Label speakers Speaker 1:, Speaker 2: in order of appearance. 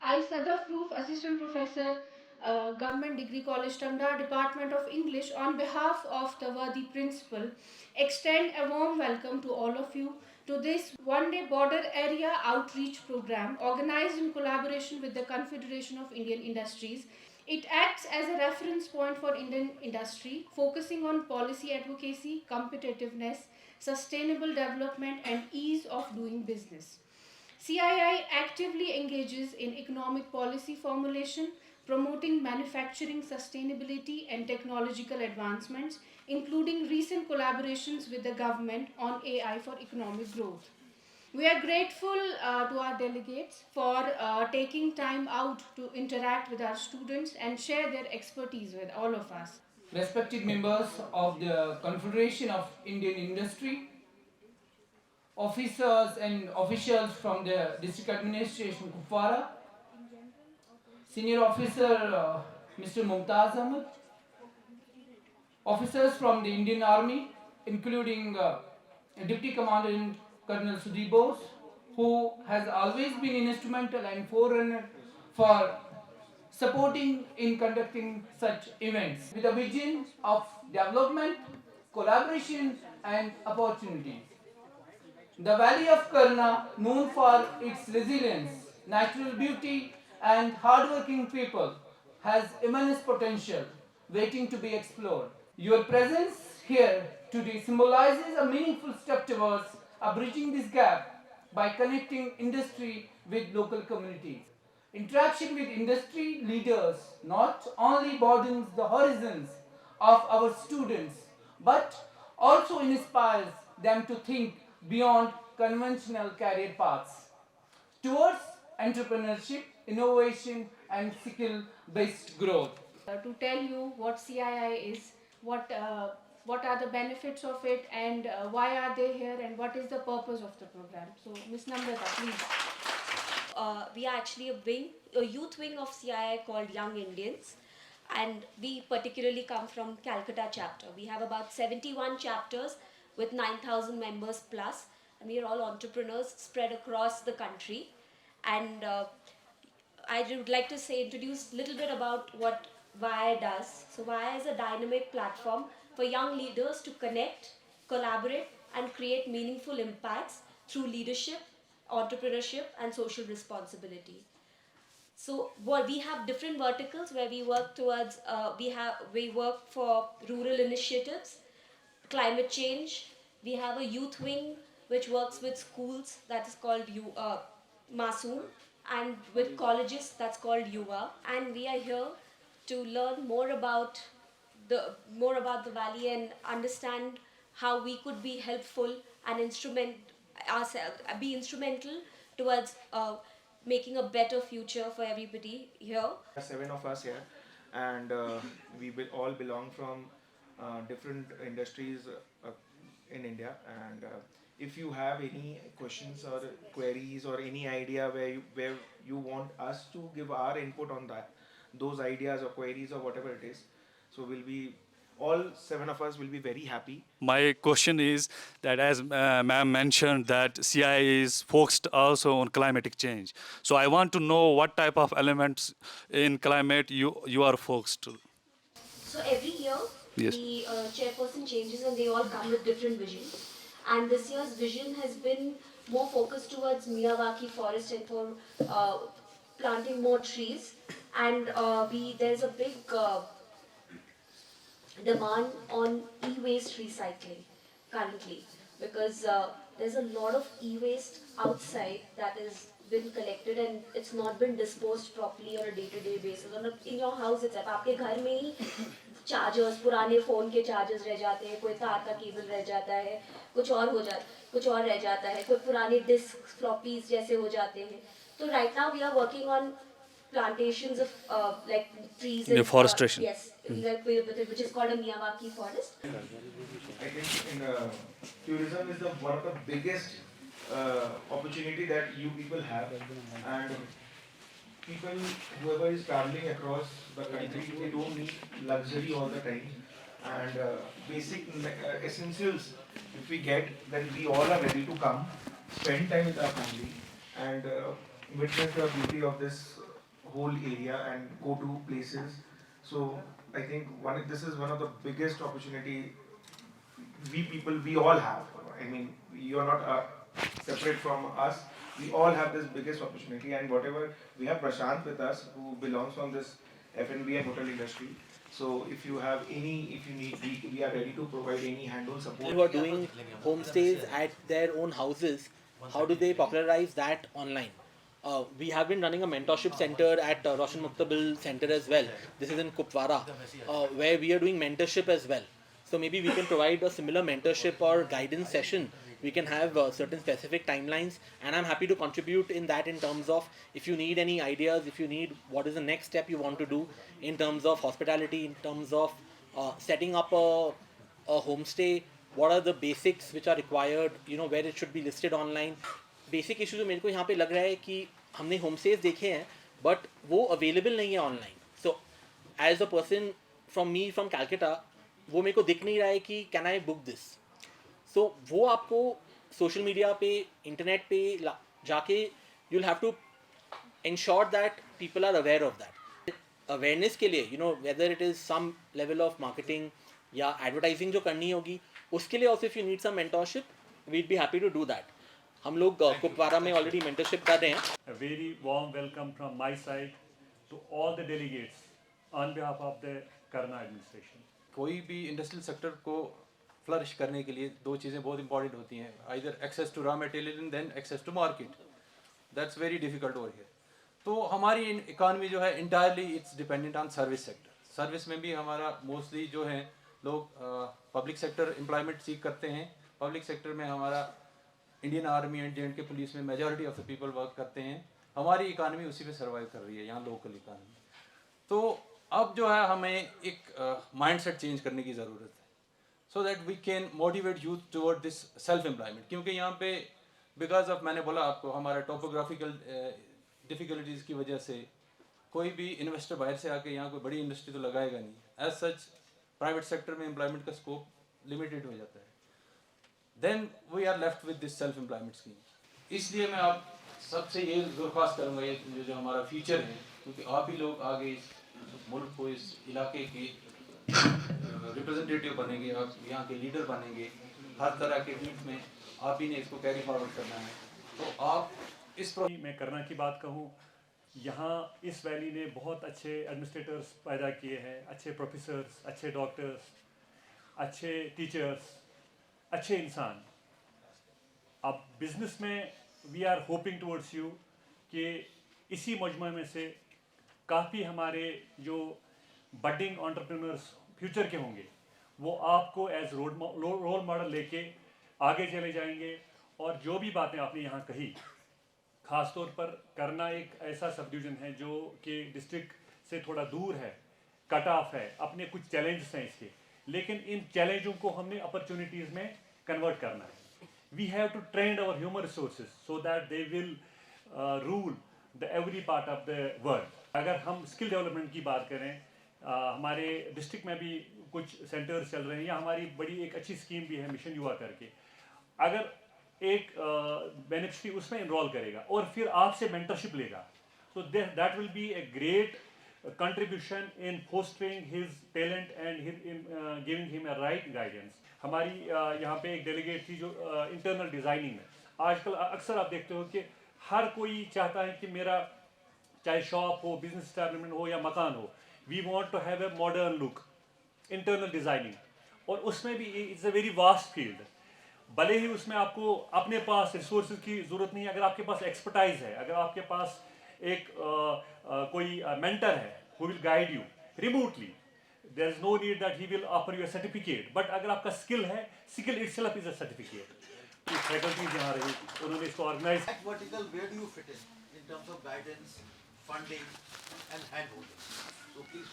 Speaker 1: I, Sadaf Roof, Assistant Professor, Government Degree College, Tanda, Department of English, on behalf of the Wadi Principal, extend a warm welcome to all of you to this one-day border area outreach program organized in collaboration with the Confederation of Indian Industries. It acts as a reference point for Indian industry, focusing on policy advocacy, competitiveness, sustainable development, and ease of doing business. CII actively engages in economic policy formulation, promoting manufacturing sustainability and technological advancements, including recent collaborations with the government on AI for economic growth. We are grateful to our delegates for taking time out to interact with our students and share their expertise with all of us.
Speaker 2: Respected members of the Confederation of Indian Industry, officers and officials from the District Administration Kupwara, Senior Officer Mr. Mumtaz Ahmed, officers from the Indian Army, including Deputy Commandant Colonel Sudhir Bose, who has always been instrumental and forerunner for supporting in conducting such events with a vision of development, collaboration and opportunities. The Valley of Karna, known for its resilience, natural beauty, and hardworking people, has immense potential waiting to be explored. Your presence here today symbolizes a meaningful step towards bridging this gap by connecting industry with local communities. Interaction with industry leaders not only broadens the horizons of our students but also inspires them to think beyond conventional career paths towards entrepreneurship, innovation, and skill based growth.
Speaker 1: To tell you what CII is, what are the benefits of it, and why are they here, and what is the purpose of the program. So, Ms. Namrata, please.
Speaker 3: We are actually a youth wing of CII called Young Indians, and we particularly come from Calcutta chapter. We have about 71 chapters with 9,000 members plus, and we are all entrepreneurs spread across the country. And I would like to introduce a little bit about what VIA does. So VIA is a dynamic platform for young leaders to connect, collaborate, and create meaningful impacts through leadership, entrepreneurship, and social responsibility. So what we have different verticals where we work towards. We work for rural initiatives, climate change. We have a youth wing which works with schools, that is called Masoom, and with colleges, that's called Yuva. And we are here to learn more about the valley and understand how we could be helpful and be instrumental towards making a better future for everybody here.
Speaker 4: Are seven of us here, and we will all belong from different industries in India. And if you have any questions or queries or any idea where you want us to give our input on that, those ideas or queries or whatever it is, so we'll be all seven of us will be very happy.
Speaker 5: My question is that as ma'am mentioned that CI is focused also on climatic change. So I want to know what type of elements in climate you are focused to.
Speaker 3: So every year,
Speaker 5: Yes.
Speaker 3: the chairperson changes and they all come with different visions. And this year's vision has been more focused towards Miyawaki forest and for planting more trees. And there's a big demand on e-waste recycling currently, because there's a lot of e-waste outside that has been collected and it's not been disposed properly on a day-to-day basis. In your house itself, आपके घर में ही chargers, पुराने phone के chargers रह जाते हैं, कोई तार का केबल रह जाता है, कुछ और रह जाता है, कोई पुराने डिस्क फ्लॉपीज जैसे हो जाते हैं. तो right now we are working on plantations of like trees and
Speaker 5: Deforestation.
Speaker 3: yes, which is called a Miyawaki forest.
Speaker 4: I think tourism is one of the biggest opportunity that you people have, and people, whoever is traveling across the country, they don't need luxury all the time, and basic essentials if we get, then we all are ready to come, spend time with our family, and witness the beauty of this whole area and go to places. So I think this is one of the biggest opportunity we all have. I mean, you are not separate from us. We all have this biggest opportunity, and whatever we have Prashant with us, who belongs from this F&B and hotel industry. So if you have any, if you need, we are ready to provide any handle support.
Speaker 6: Who are doing homestays at their own houses, how do they popularize that online? We have been running a mentorship center at Roshan Muktabil Center as well. This is in Kupwara, where we are doing mentorship as well. So maybe we can provide a similar mentorship or guidance session. We can have certain specific timelines, and I'm happy to contribute in that in terms of if you need any ideas, if you need what is the next step you want to do in terms of hospitality, in terms of setting up a homestay, what are the basics which are required, where it should be listed online. Basic issue जो मेरे को यहाँ पे लग रहा है कि हमने होम स्टेज देखे हैं बट वो अवेलेबल नहीं है online. So as a person from Calcutta वो मेरे को दिख नहीं रहा है कि can I book this. So वो आपको सोशल मीडिया पे इंटरनेट पे जाके you will have to ensure that people are aware of that. Awareness के लिए whether it is some level of marketing या एडवर्टाइजिंग जो करनी होगी उसके लिए also if you need some mentorship we'd be happy to do that. हम लोग कुपवारा में ऑलरेडी मेंटरशिप कर रहे हैं.
Speaker 7: A very warm welcome from my side to all the delegates on behalf of the Karna administration.
Speaker 8: कोई भी industrial sector को flourish करने के लिए दो चीज़ें बहुत इंपॉर्टेंट होती हैं, either access to raw material and then access to market. That's very difficult over here. तो हमारी इकानमी जो है entirely it's dependent on service sector. Service में भी हमारा मोस्टली जो है लोग पब्लिक सेक्टर एम्प्लॉयमेंट सीख करते हैं. पब्लिक सेक्टर में हमारा Indian army and J police में majority of the people work करते हैं. हमारी इकानमी उसी पे सर्वाइव कर रही है यहाँ लोकल इकानमी. तो अब जो है हमें एक माइंडसेट चेंज करने की ज़रूरत है so that we can motivate youth toward this self employment. क्योंकि यहाँ पे बिकॉज ऑफ मैंने बोला आपको हमारा टोपोग्राफिकल डिफ़िकल्टीज़ की वजह से कोई भी इन्वेस्टर बाहर से आके यहाँ कोई बड़ी इंडस्ट्री तो लगाएगा नहीं. एज सच प्राइवेट सेक्टर में एम्प्लॉयमेंट का स्कोप लिमिटेड हो जाता है. Then we are left with this self employment scheme. इसलिए मैं आप सबसे ये दरख्वास्त करूँगा ये जो हमारा फ्यूचर है, क्योंकि आप ही लोग आगे इस मुल्क को इस इलाके के रिप्रेजेंटेटिव बनेंगे, आप यहाँ के लीडर बनेंगे. हर तरह के फील्ड में आप ही ने इसको कैरी फॉरवर्ड करना है. तो आप इस
Speaker 7: मैं करना की बात कहूँ, यहाँ इस वैली ने बहुत अच्छे एडमिनिस्ट्रेटर्स पैदा किए हैं, अच्छे प्रोफेसर्स, अच्छे डॉक्टर्स, अच्छे टीचर्स, अच्छे इंसान. अब बिजनेस में we are hoping towards you कि इसी मजमू में से काफ़ी हमारे जो बडिंग एंटरप्रेन्योर्स फ्यूचर के होंगे वो आपको एज रोल मॉडल लेके आगे चले जाएंगे. और जो भी बातें आपने यहाँ कही, ख़ास तौर पर करना एक ऐसा सब डिवीज़न है जो कि डिस्ट्रिक्ट से थोड़ा दूर है, कट ऑफ है, अपने कुछ चैलेंजेस हैं इसके, लेकिन इन चैलेंजों को हमने अपॉर्चुनिटीज़ में कन्वर्ट करना है. We have to train our human resources so that they will rule the every part of the world. अगर हम स्किल डेवलपमेंट की बात करें, हमारे डिस्ट्रिक्ट में भी कुछ सेंटर्स चल रहे हैं, या हमारी बड़ी एक अच्छी स्कीम भी है मिशन युवा करके. अगर एक बेनिफिशरी उसमें इनरोल करेगा और फिर आपसे मेंटरशिप लेगा, so that will be a great contribution in fostering his talent and in giving him a right guidance. हमारी यहाँ पे एक डेलीगेट थी जो इंटरनल डिज़ाइनिंग में, आजकल अक्सर आप देखते हो कि हर कोई चाहता है कि मेरा चाहे शॉप हो, बिजनेस एस्टैब्लिशमेंट हो या मकान हो, we want to have a modern look, internal designing. और उसमें भी it's a very vast field. भले ही उसमें आपको अपने पास रिसोर्सेज की ज़रूरत नहीं है, अगर आपके पास एक्सपर्टाइज है, अगर आपके पास एक कोई मेंटर है who will guide you remotely, there is no need that he will offer you a certificate, but अगर आपका स्किल है, skill itself is a certificate. Faculties यहाँ रही, उन्होंने इसको organise.
Speaker 9: At vertical, where do you fit in terms of guidance, funding, and handholding? So please.